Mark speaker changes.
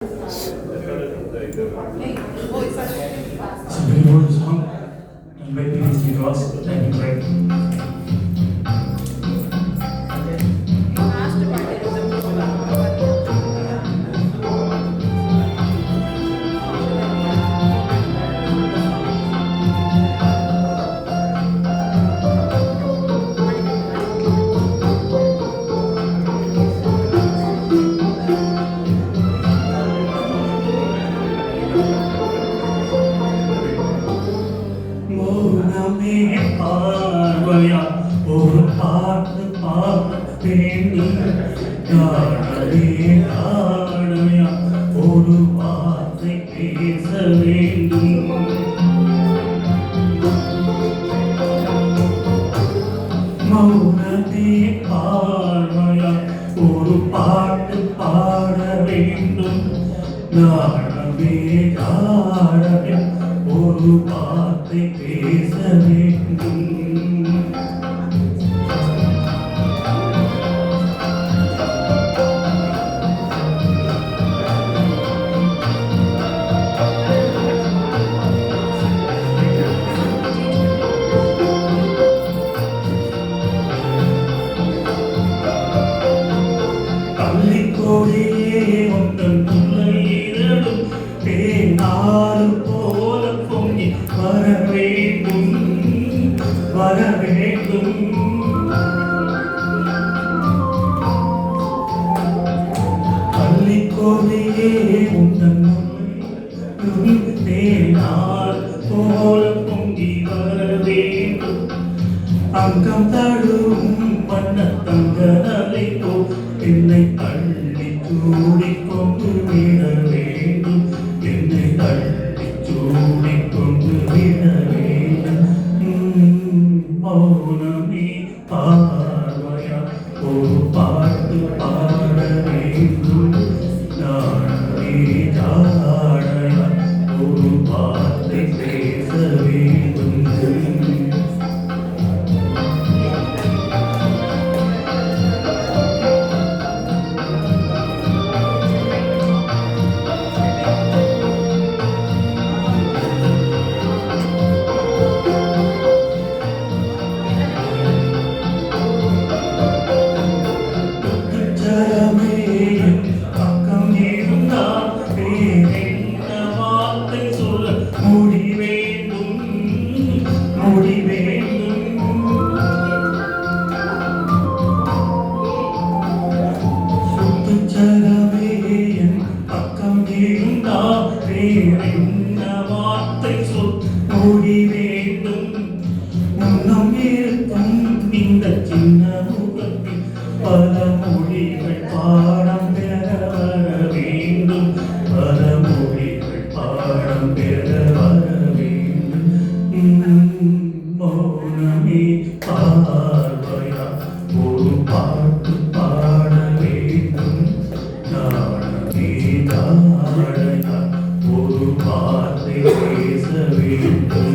Speaker 1: It's a beautiful song. And by P.S. Srinivas. Thank you, right? மௌனமே பார்வையா ஒரு பாட்டு பாட வேண்டும் காணவே காணையா ஒரு வார்த்தை பேச வேண்டும் மௌனமே பார்வையா ஒரு பாட்டு பாட வேண்டும் காணவே காணையா ஒரு வார்த்தை பேச வேண்டும் பள்ளிக்கோடியே உந்தன் துளையிரடும் தேனாறு போல பொங்கி வர வேண்டும் வர வேண்டும் பள்ளிக்கோடியே உந்தன் தேனாறு போல பொங்கி வர வேண்டும் அங்கம் தழுவும் வண்ணத்தங்க அலைப்போ என்னை தள்ளி சூடிக்கொண்டு விட வேண்டும் என்னை தள்ளி சூடிக்கொண்டு விட வேண்டும் மௌனமே பார்வையா ஒரு பாட்டு பாட வேண்டும் நானே ஜாடையா ஒரு வார்த்தை பேச வேண்டும் வார்த்தை சொல் மொழி வேண்டும் முன்னம் இருக்கும் இந்த சின்ன முகத்தில் பல மொழிகள் பாடம் பெற வர வேண்டும் பல மொழிகள் பாடம் பெற வர வேண்டும் மௌனமே பார்வையா ஒரு பாட்டு பாட வேண்டும் நானே தாழையா ஒரு வார்த்தை பேச வேண்டும்